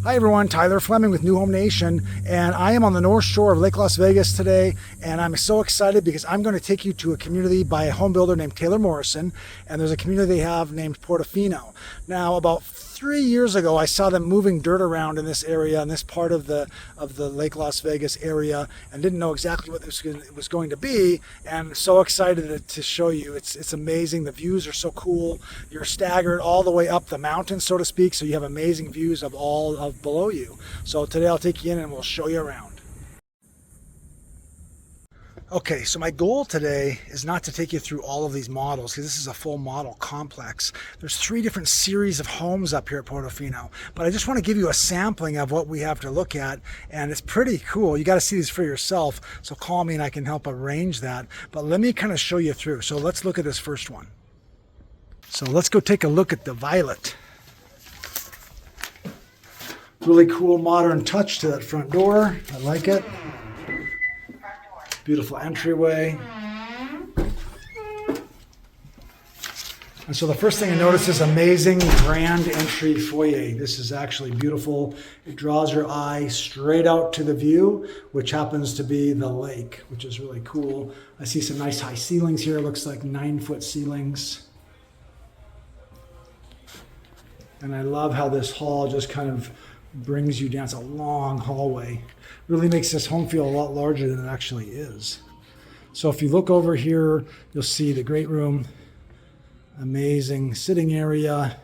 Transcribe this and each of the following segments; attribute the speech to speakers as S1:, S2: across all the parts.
S1: Hi everyone, Tyler Fleming with New Home Nation, and I am on the North Shore of Lake Las Vegas today, and I'm so excited because I'm going to take you to a community by a home builder named Taylor Morrison, and there's a community they have named Portofino. Now, about 3 years ago, I saw them moving dirt around in this area, in this part of the Lake Las Vegas area, and didn't know exactly what this was going to be, and so excited to show you. It's amazing. The views are so cool. You're staggered all the way up the mountain, so to speak, so you have amazing views of all of below you. So today I'll take you in and we'll show you around. Okay, so my goal today is not to take you through all of these models because this is a full model complex. There's 3 different series of homes up here at Portofino, but I just want to give you a sampling of what we have to look at, and it's pretty cool. You got to see these for yourself, so call me and I can help arrange that. But let me kind of show you through. So let's look at this first one. So let's go take a look at the violet. Really cool modern touch to that front door. I like it. Beautiful entryway. And so the first thing I notice is amazing grand entry foyer. This is actually beautiful. It draws your eye straight out to the view, which happens to be the lake, which is really cool. I see some nice high ceilings here. It looks like 9-foot ceilings. And I love how this hall just kind of brings you down. It's a long hallway. Really makes this home feel a lot larger than it actually is. So if you look over here, you'll see the great room, amazing sitting area.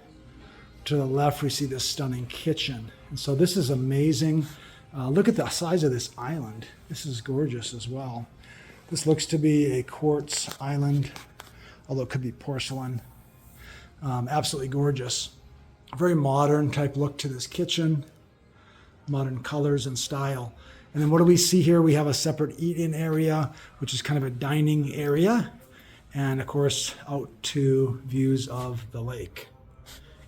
S1: To the left, we see this stunning kitchen. And so this is amazing. Look at the size of this island. This is gorgeous as well. This looks to be a quartz island, although it could be porcelain. Absolutely gorgeous. Very modern type look to this kitchen. Modern colors and style. And then what do we see here? We have a separate eat-in area, which is kind of a dining area. And of course, out to views of the lake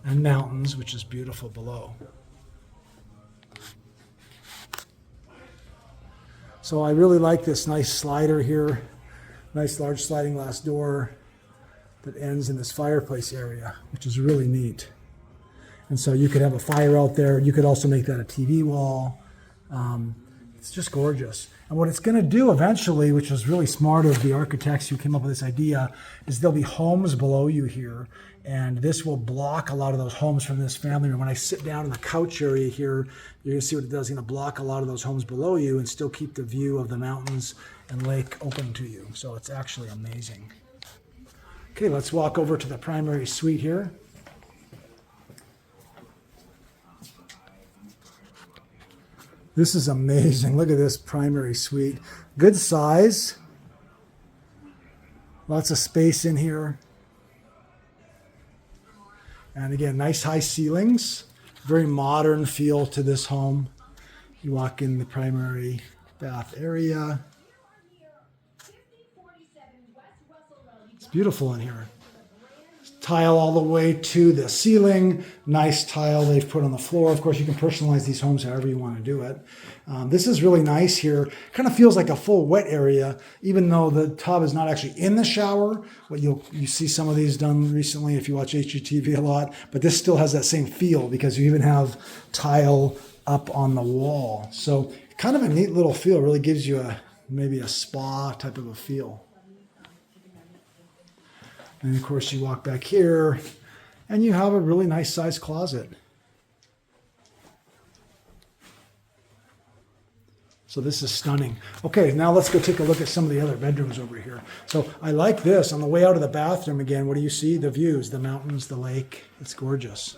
S1: and mountains, which is beautiful below. So I really like this nice slider here. Nice large sliding glass door that ends in this fireplace area, which is really neat. And so you could have a fire out there. You could also make that a TV wall. It's just gorgeous. And what it's going to do eventually, which was really smart of the architects who came up with this idea, is there'll be homes below you here. And this will block a lot of those homes from this family room. When I sit down in the couch area here, you're going to see what it does. It's going to block a lot of those homes below you and still keep the view of the mountains and lake open to you. So it's actually amazing. Okay, let's walk over to the primary suite here. This is amazing. Look at this primary suite. Good size. Lots of space in here. And again, nice high ceilings. Very modern feel to this home. You walk in the primary bath area. It's beautiful in here. Tile all the way to the ceiling. Nice tile they've put on the floor. Of course, you can personalize these homes however you want to do it. This is really nice here. Kind of feels like a full wet area, even though the tub is not actually in the shower. What you see some of these done recently if you watch HGTV a lot, but this still has that same feel because you even have tile up on the wall. So kind of a neat little feel. Really gives you maybe a spa type of a feel. And of course you walk back here and you have a really nice sized closet. So this is stunning. Okay, now let's go take a look at some of the other bedrooms over here. So I like this. On the way out of the bathroom again, what do you see? The views, the mountains, the lake. It's gorgeous.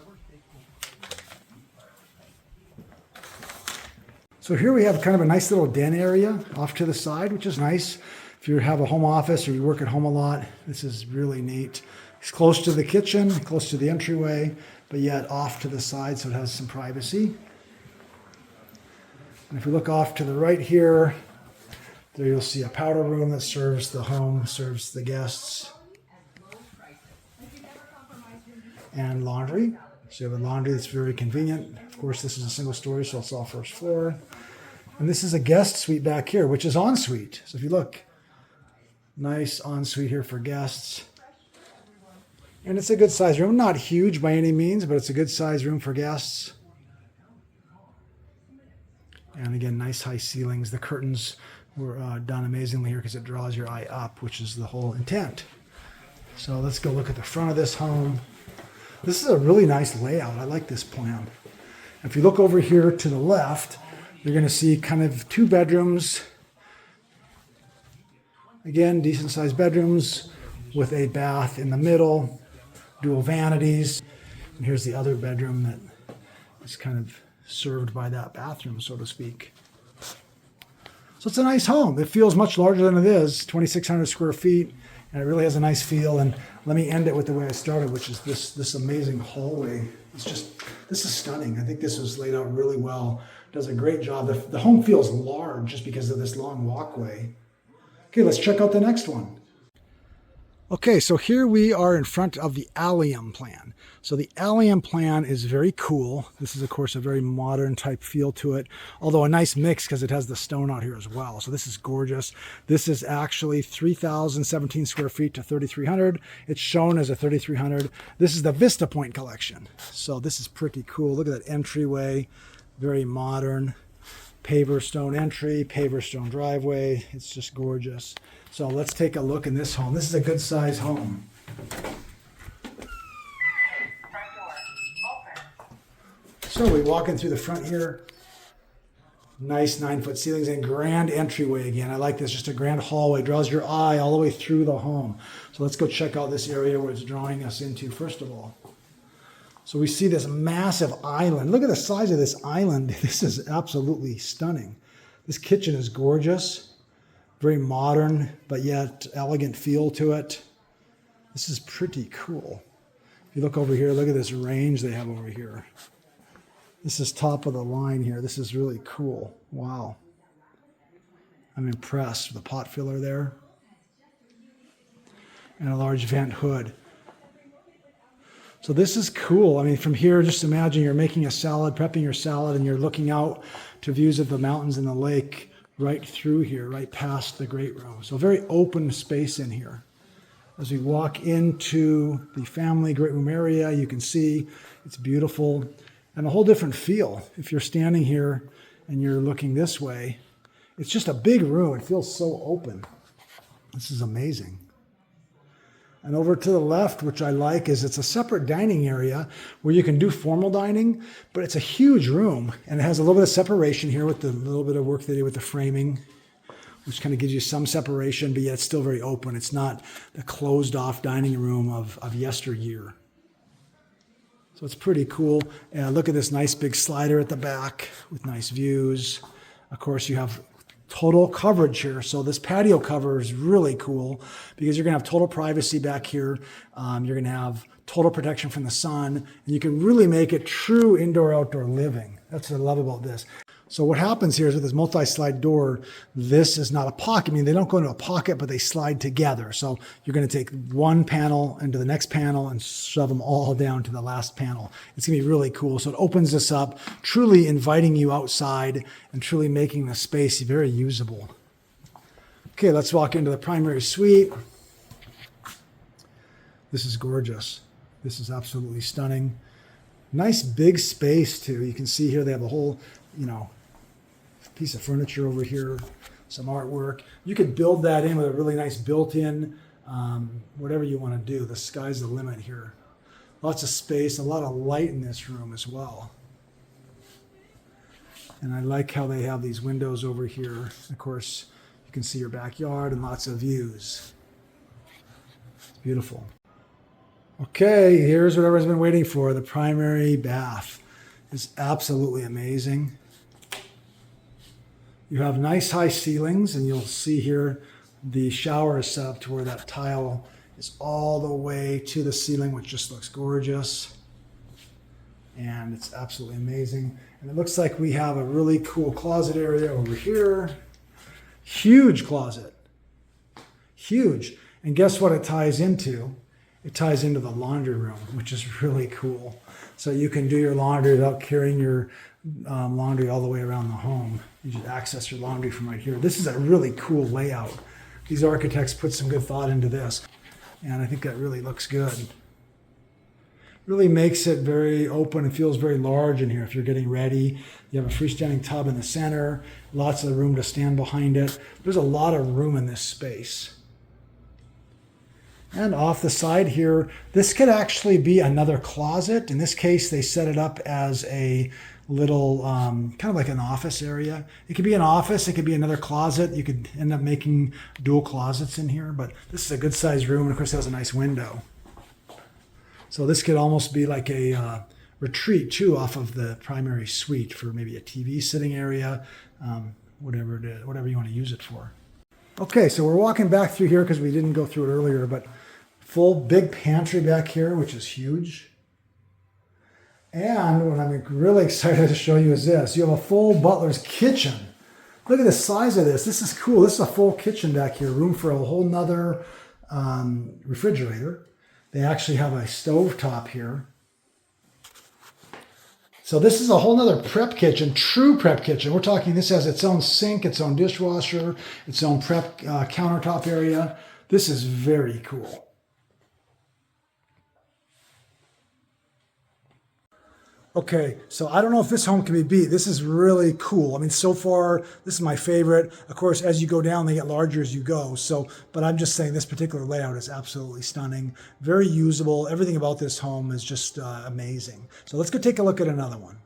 S1: So here we have kind of a nice little den area off to the side, which is nice. If you have a home office or you work at home a lot, this is really neat. It's close to the kitchen, close to the entryway, but yet off to the side so it has some privacy. And if we look off to the right here, there you'll see a powder room that serves the home, serves the guests. And laundry. So you have a laundry that's very convenient. Of course, this is a single story, so it's all first floor. And this is a guest suite back here, which is ensuite. So if you look, nice ensuite here for guests. And it's a good size room. Not huge by any means, but it's a good size room for guests. And again, nice high ceilings. The curtains were done amazingly here because it draws your eye up, which is the whole intent. So let's go look at the front of this home. This is a really nice layout. I like this plan. If you look over here to the left, you're going to see kind of 2 bedrooms. Again, decent sized bedrooms with a bath in the middle, dual vanities. And here's the other bedroom that is kind of served by that bathroom, so to speak. So it's a nice home. It feels much larger than it is, 2,600 square feet, and it really has a nice feel. And let me end it with the way I started, which is this amazing hallway. This is stunning. I think this was laid out really well. Does a great job. The home feels large just because of this long walkway. Okay, let's check out the next one. Okay, so here we are in front of the allium plan. So the allium plan is very cool. This is, of course, a very modern type feel to it, although a nice mix because it has the stone out here as well. So this is gorgeous. This is actually 3,017 square feet to 3,300. It's shown as a 3,300. This is the Vista Point collection. So this is pretty cool. Look at that entryway, very modern. Paver stone entry, paver stone driveway. It's just gorgeous. So let's take a look in this home. This is a good size home. So we walk in through the front here. Nice 9-foot ceilings and grand entryway again. I like this, just a grand hallway. Draws your eye all the way through the home. So let's go check out this area where it's drawing us into first of all. So we see this massive island. Look at the size of this island. This is absolutely stunning. This kitchen is gorgeous, very modern, but yet elegant feel to it. This is pretty cool. If you look over here, look at this range they have over here. This is top of the line here. This is really cool. Wow. I'm impressed with the pot filler there. And a large vent hood. So this is cool. I mean, from here, just imagine you're making a salad, prepping your salad, and you're looking out to views of the mountains and the lake right through here, right past the great room. So very open space in here. As we walk into the family great room area, you can see it's beautiful and a whole different feel. If you're standing here and you're looking this way, it's just a big room. It feels so open. This is amazing. And over to the left, which I like, is it's a separate dining area where you can do formal dining, but it's a huge room. And it has a little bit of separation here with the little bit of work they did with the framing, which kind of gives you some separation, but yet it's still very open. It's not the closed off dining room of yesteryear. So it's pretty cool. Look at this nice big slider at the back with nice views. Of course, you have total coverage here. So this patio cover is really cool because you're going to have total privacy back here. You're going to have total protection from the sun, and you can really make it true indoor-outdoor living. That's what I love about this. So what happens here is with this multi-slide door, this is not a pocket. I mean, they don't go into a pocket, but they slide together. So you're going to take one panel into the next panel and shove them all down to the last panel. It's going to be really cool. So it opens this up, truly inviting you outside and truly making the space very usable. Okay, let's walk into the primary suite. This is gorgeous. This is absolutely stunning. Nice big space too. You can see here they have a whole, piece of furniture over here, some artwork. You could build that in with a really nice built-in, whatever you want to do. The sky's the limit here. Lots of space, a lot of light in this room as well. And I like how they have these windows over here. Of course, you can see your backyard and lots of views. It's beautiful. Okay, here's what everyone's been waiting for. The primary bath is absolutely amazing. You have nice high ceilings, and you'll see here the shower is set up to where that tile is all the way to the ceiling, which just looks gorgeous. And it's absolutely amazing. And it looks like we have a really cool closet area over here. Huge closet. Huge. And guess what it ties into? It ties into the laundry room, which is really cool. So you can do your laundry without carrying your laundry all the way around the home. You just access your laundry from right here. This is a really cool layout. These architects put some good thought into this, and I think that really looks good. Really makes it very open and feels very large in here. If you're getting ready, you have a freestanding tub in the center, lots of room to stand behind it. There's a lot of room in this space. And off the side here, this could actually be another closet. In this case, they set it up as a little, kind of like an office area. It could be an office, it could be another closet. You could end up making dual closets in here, but this is a good sized room, and of course it has a nice window. So this could almost be like a retreat too off of the primary suite for maybe a TV sitting area, whatever you want to use it for. Okay, so we're walking back through here because we didn't go through it earlier, but full big pantry back here, which is huge. And what I'm really excited to show you is this. You have a full butler's kitchen. Look at the size of this. This is cool. This is a full kitchen back here. Room for a whole nother refrigerator. They actually have a stove top here. So this is a whole nother prep kitchen, true prep kitchen. We're talking this has its own sink, its own dishwasher, its own prep countertop area. This is very cool. Okay, so I don't know if this home can be beat. This is really cool. I mean, so far, this is my favorite. Of course, as you go down, they get larger as you go. So, but I'm just saying this particular layout is absolutely stunning. Very usable. Everything about this home is just amazing. So let's go take a look at another one.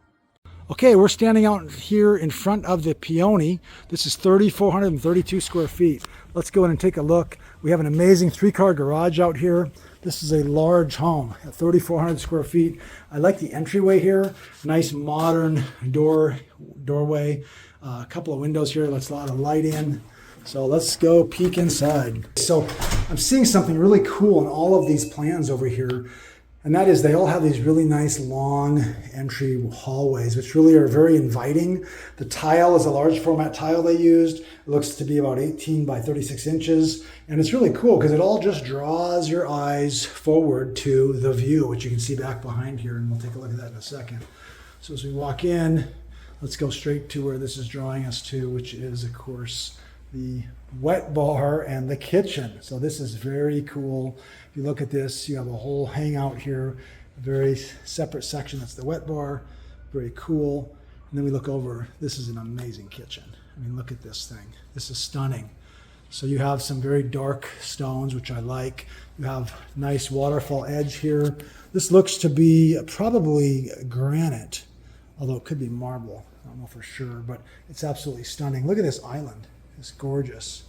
S1: Okay, we're standing out here in front of the Peony. This is 3,432 square feet. Let's go in and take a look. We have an amazing 3-car garage out here. This is a large home at 3,400 square feet. I like the entryway here. Nice modern doorway. A couple of windows here. Let's let a lot of light in. So let's go peek inside. So I'm seeing something really cool in all of these plans over here. And that is they all have these really nice long entry hallways, which really are very inviting. The tile is a large format tile they used. It looks to be about 18 by 36 inches. And it's really cool because it all just draws your eyes forward to the view, which you can see back behind here. And we'll take a look at that in a second. So as we walk in, let's go straight to where this is drawing us to, which is, of course, the wet bar and the kitchen. So this is very cool. If you look at this, you have a whole hangout here, a very separate section. That's the wet bar, very cool. And then we look over, this is an amazing kitchen. I mean, look at this thing. This is stunning. So you have some very dark stones, which I like. You have nice waterfall edge here. This looks to be probably granite, although it could be marble. I don't know for sure, but it's absolutely stunning. Look at this island. It's gorgeous.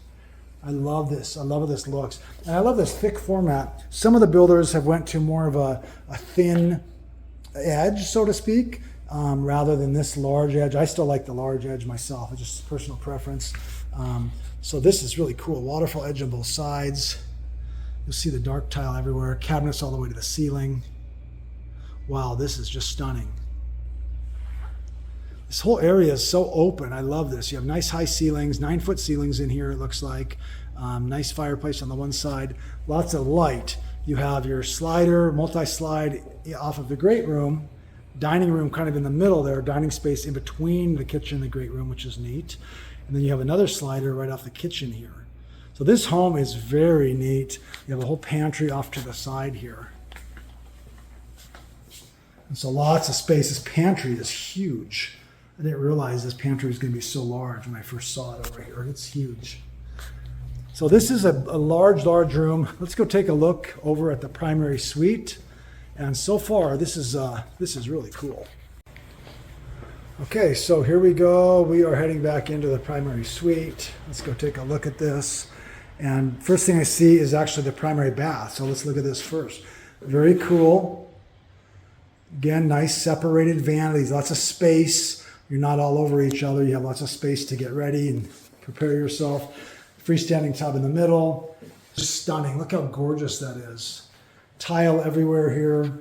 S1: I love this. I love how this looks. And I love this thick format. Some of the builders have went to more of a thin edge, so to speak, rather than this large edge. I still like the large edge myself. It's just personal preference. So this is really cool. Waterfall edge on both sides. You'll see the dark tile everywhere. Cabinets all the way to the ceiling. Wow, this is just stunning. This whole area is so open. I love this. You have nice high ceilings, 9-foot ceilings in here, it looks like. Nice fireplace on the one side. Lots of light. You have your slider, multi-slide off of the great room. Dining room kind of in the middle there. Dining space in between the kitchen and the great room, which is neat. And then you have another slider right off the kitchen here. So this home is very neat. You have a whole pantry off to the side here. And so lots of space. This pantry is huge. I didn't realize this pantry was going to be so large when I first saw it over here. It's huge. So this is a large room. Let's go take a look over at the primary suite. And so far, this is really cool. Okay, so here we go. We are heading back into the primary suite. Let's go take a look at this. And first thing I see is actually the primary bath. So let's look at this first. Very cool. Again, nice separated vanities, lots of space. You're not all over each other. You have lots of space to get ready and prepare yourself. Freestanding tub in the middle. Just stunning. Look how gorgeous that is. Tile everywhere here.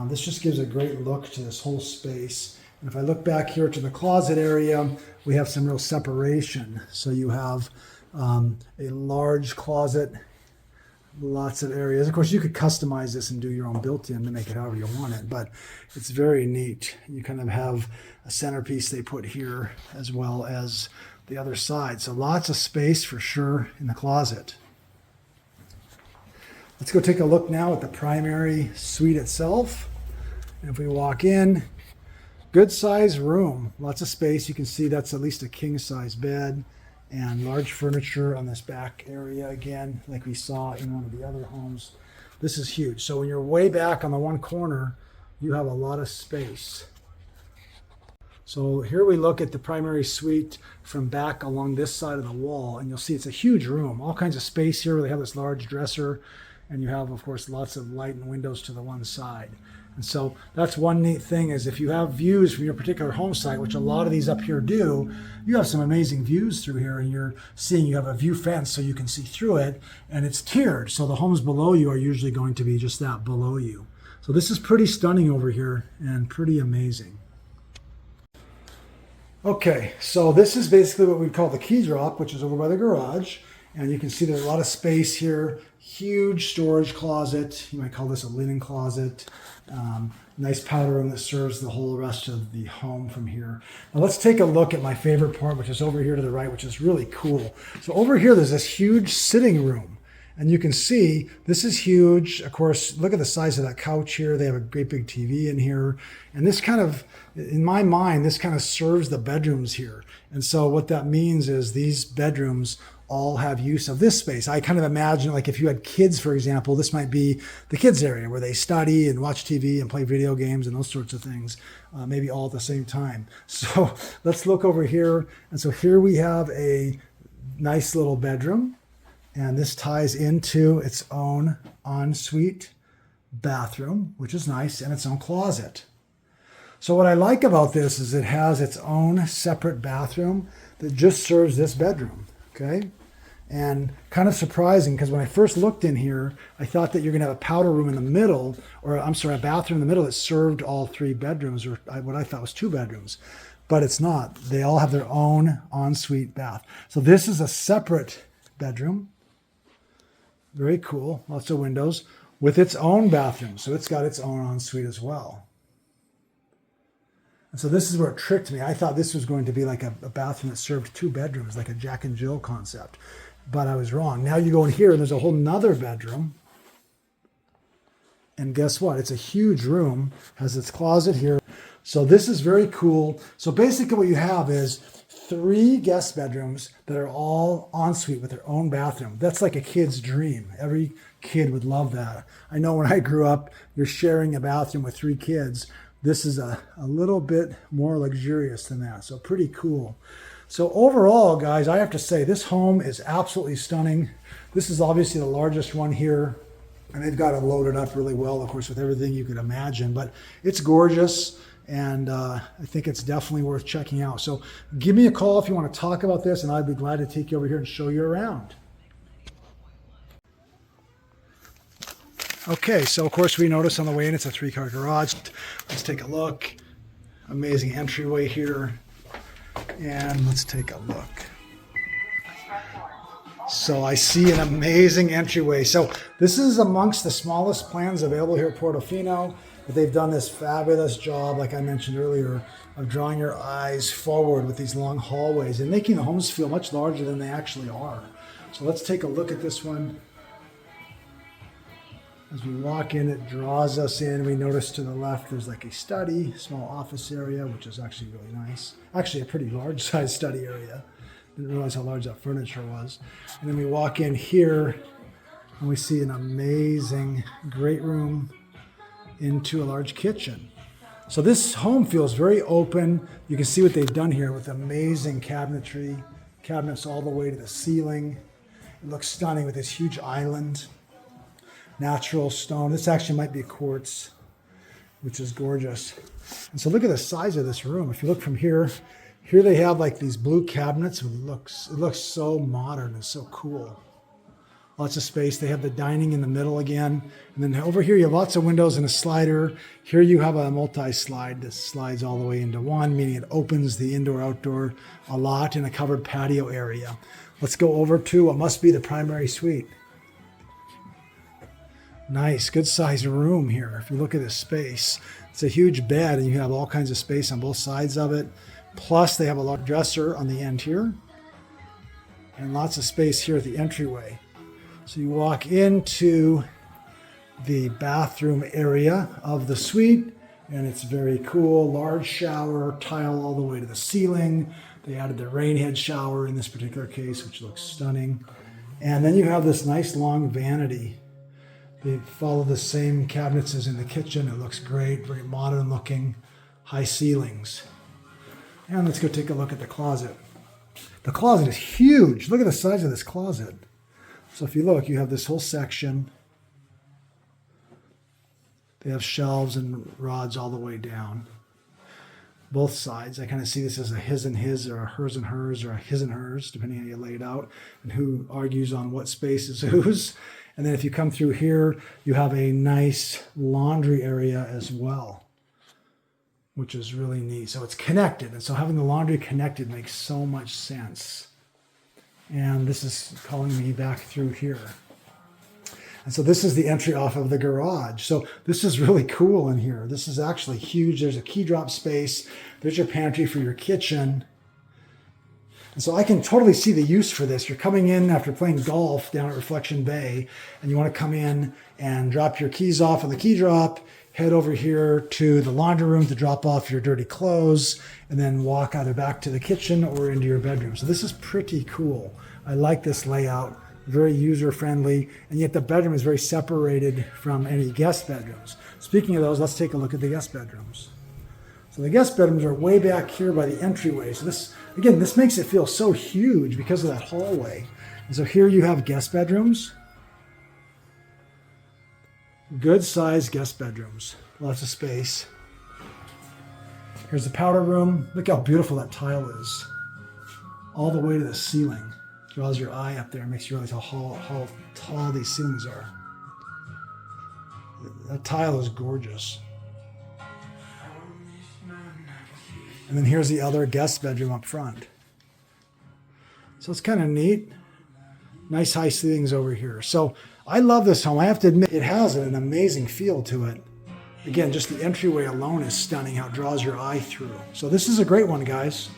S1: This just gives a great look to this whole space. And if I look back here to the closet area, we have some real separation. So you have a large closet, lots of areas. Of course, you could customize this and do your own built-in to make it however you want it, but it's very neat. You kind of have a centerpiece they put here as well as the other side. So lots of space for sure in the closet. Let's go take a look now at the primary suite itself. And if we walk in, good size room, lots of space. You can see that's at least a king size bed and large furniture on this back area again, like we saw in one of the other homes. This is huge. So when you're way back on the one corner, you have a lot of space. So here we look at the primary suite from back along this side of the wall, and you'll see it's a huge room, all kinds of space here. They have this large dresser, and you have, of course, lots of light and windows to the one side. And so that's one neat thing, is if you have views from your particular home site, which a lot of these up here do, you have some amazing views through here, and you're seeing you have a view fence so you can see through it, and it's tiered. So the homes below you are usually going to be just that, below you. So this is pretty stunning over here and pretty amazing. Okay, so this is basically what we call the key drop, which is over by the garage. And you can see there's a lot of space here, huge storage closet. You might call this a linen closet. Nice powder room that serves the whole rest of the home from here. Now let's take a look at my favorite part, which is over here to the right, which is really cool. So over here, there's this huge sitting room. And you can see this is huge. Of course, look at the size of that couch here. They have a great big TV in here. And this kind of, in my mind, this kind of serves the bedrooms here. And so what that means is these bedrooms all have use of this space. I kind of imagine, like if you had kids, for example, this might be the kids area where they study and watch TV and play video games and those sorts of things, maybe all at the same time. So let's look over here. And so here we have a nice little bedroom. And this ties into its own ensuite bathroom, which is nice, and its own closet. So what I like about this is it has its own separate bathroom that just serves this bedroom, okay? And kind of surprising, because when I first looked in here, I thought that you're going to have a powder room in the middle, or I'm sorry, a bathroom in the middle that served all three bedrooms, or what I thought was two bedrooms. But it's not. They all have their own ensuite bath. So this is a separate bedroom. Very cool, lots of windows, with its own bathroom. So it's got its own ensuite as well. And so this is where it tricked me. I thought this was going to be like a bathroom that served two bedrooms, like a Jack and Jill concept. But I was wrong. Now you go in here and there's a whole nother bedroom. And guess what? It's a huge room, has its closet here. So this is very cool. So basically what you have is 3 guest bedrooms that are all ensuite with their own bathroom. That's like a kid's dream. Every kid would love that. I know when I grew up, you're sharing a bathroom with 3 kids. This is a little bit more luxurious than that. So pretty cool. So overall, guys, I have to say this home is absolutely stunning. This is obviously the largest one here. And they've got it loaded up really well, of course, with everything you could imagine. But it's gorgeous. And I think it's definitely worth checking out. So give me a call if you want to talk about this, and I'd be glad to take you over here and show you around. Okay, so of course we notice on the way in it's a 3-car garage. Let's take a look. Amazing entryway here. And let's take a look. So I see an amazing entryway. So this is amongst the smallest plans available here at Portofino. But they've done this fabulous job, like I mentioned earlier, of drawing your eyes forward with these long hallways and making the homes feel much larger than they actually are. So let's take a look at this one. As we walk in, it draws us in. We notice to the left there's like a study, small office area, which is actually really nice. Actually a pretty large size study area. Didn't realize how large that furniture was. And then we walk in here and we see an amazing great room into a large kitchen. So this home feels very open. You can see what they've done here with amazing cabinetry, cabinets all the way to the ceiling. It looks stunning with this huge island, natural stone. This actually might be quartz, which is gorgeous. And so look at the size of this room. If you look from here, here they have like these blue cabinets. It looks so modern and so cool. Lots of space. They have the dining in the middle again. And then over here you have lots of windows and a slider. Here you have a multi-slide that slides all the way into one, meaning it opens the indoor-outdoor a lot in a covered patio area. Let's go over to what must be the primary suite. Nice, good sized room here. If you look at this space, it's a huge bed and you have all kinds of space on both sides of it. Plus they have a large dresser on the end here and lots of space here at the entryway. So you walk into the bathroom area of the suite And it's very cool. Large shower, tile all the way to the ceiling. They added the rain head shower in this particular case, which looks stunning. And then you have this nice long vanity. They follow the same cabinets as in the kitchen. It looks great, very modern looking, high ceilings. And let's go take a look at the closet. The closet is huge. Look at the size of this closet. So if you look, you have this whole section. They have shelves and rods all the way down. Both sides. I kind of see this as a his and his, or a hers and hers, or a his and hers, depending on how you lay it out, and who argues on what space is whose. And then if you come through here, you have a nice laundry area as well, which is really neat. So it's connected. And so having the laundry connected makes so much sense. And this is calling me back through here. And so this is the entry off of the garage. So this is really cool in here. This is actually huge. There's a key drop space. There's your pantry for your kitchen. And so I can totally see the use for this. You're coming in after playing golf down at Reflection Bay, and you want to come in and drop your keys off on the key drop, head over here to the laundry room to drop off your dirty clothes, and then walk either back to the kitchen or into your bedroom. So this is pretty cool. I like this layout. Very user-friendly, and yet the bedroom is very separated from any guest bedrooms. Speaking of those, let's take a look at the guest bedrooms. So the guest bedrooms are way back here by the entryway. So this, again, this makes it feel so huge because of that hallway. And so here you have guest bedrooms. Good-sized guest bedrooms. Lots of space. Here's the powder room. Look how beautiful that tile is. All the way to the ceiling. Draws your eye up there and makes you realize how tall these ceilings are. That tile is gorgeous. And then here's the other guest bedroom up front. So it's kind of neat. Nice high ceilings over here. So I love this home. I have to admit, it has an amazing feel to it. Again, just the entryway alone is stunning, how it draws your eye through. So this is a great one, guys.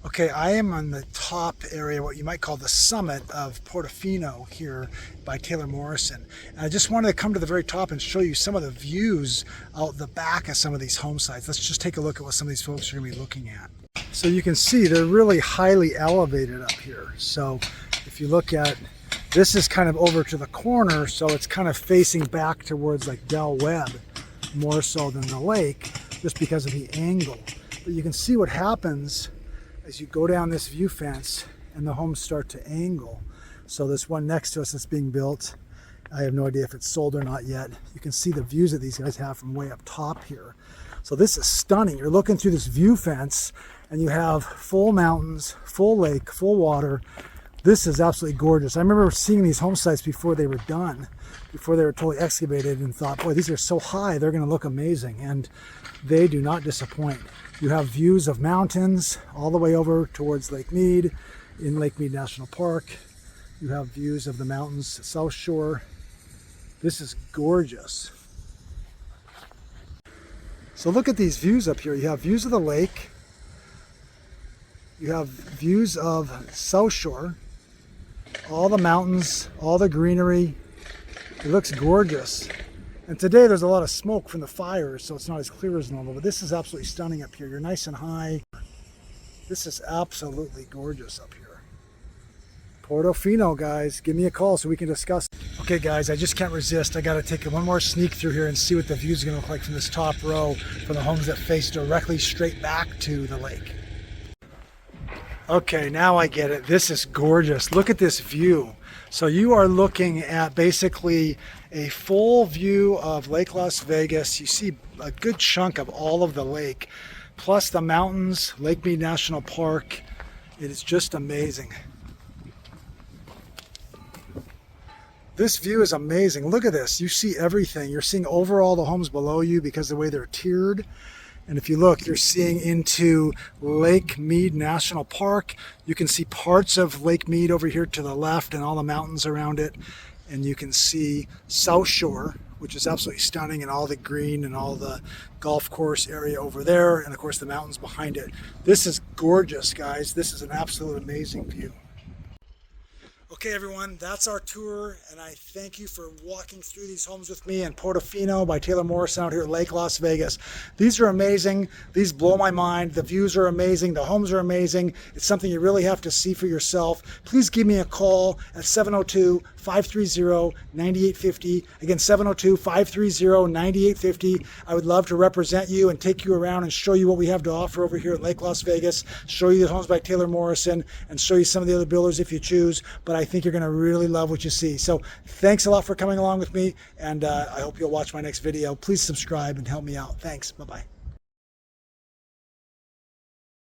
S1: Okay, I am on the top area, what you might call the summit of Portofino here by Taylor Morrison. And I just wanted to come to the very top and show you some of the views out the back of some of these home sites. Let's just take a look at what some of these folks are going to be looking at. So you can see they're really highly elevated up here. So if you look at, this is kind of over to the corner, so it's kind of facing back towards like Del Webb, more so than the lake, just because of the angle. But you can see what happens as you go down this view fence and the homes start to angle. So this one next to us that's being built, I have no idea if it's sold or not yet. You can see the views that these guys have from way up top here. So this is stunning. You're looking through this view fence and you have full mountains, full lake, full water. This is absolutely gorgeous. I remember seeing these home sites before they were done, before they were totally excavated, and thought, boy, these are so high, they're going to look amazing. And they do not disappoint. You have views of mountains all the way over towards Lake Mead, in Lake Mead National Park. You have views of the mountains, South Shore. This is gorgeous. So look at these views up here. You have views of the lake. You have views of South Shore. All the mountains, all the greenery. It looks gorgeous. And today there's a lot of smoke from the fires, so it's not as clear as normal, but this is absolutely stunning up here. You're nice and high. This is absolutely gorgeous up here. Portofino, guys, give me a call so we can discuss. Okay, guys, I just can't resist. I got to take one more sneak through here and see what the views are going to look like from this top row for the homes that face directly straight back to the lake. Okay, now I get it. This is gorgeous. Look at this view. So you are looking at basically a full view of Lake Las Vegas. You see a good chunk of all of the lake, plus the mountains, Lake Mead National Park. It is just amazing. This view is amazing. Look at this. You see everything. You're seeing over all the homes below you because of the way they're tiered. And if you look, you're seeing into Lake Mead National Park. You can see parts of Lake Mead over here to the left and all the mountains around it. And you can see South Shore, which is absolutely stunning, and all the green and all the golf course area over there. And of course the mountains behind it. This is gorgeous, guys. This is an absolute amazing view. Okay, everyone, that's our tour, and I thank you for walking through these homes with me in Portofino by Taylor Morrison out here at Lake Las Vegas. These are amazing. These blow my mind. The views are amazing. The homes are amazing. It's something you really have to see for yourself. Please give me a call at 702-530-9850. Again, 702-530-9850. I would love to represent you and take you around and show you what we have to offer over here at Lake Las Vegas, show you the homes by Taylor Morrison, and show you some of the other builders if you choose. But I think you're going to really love what you see. So thanks a lot for coming along with me, and I hope you'll watch my next video. Please subscribe and help me out. Thanks. Bye-bye.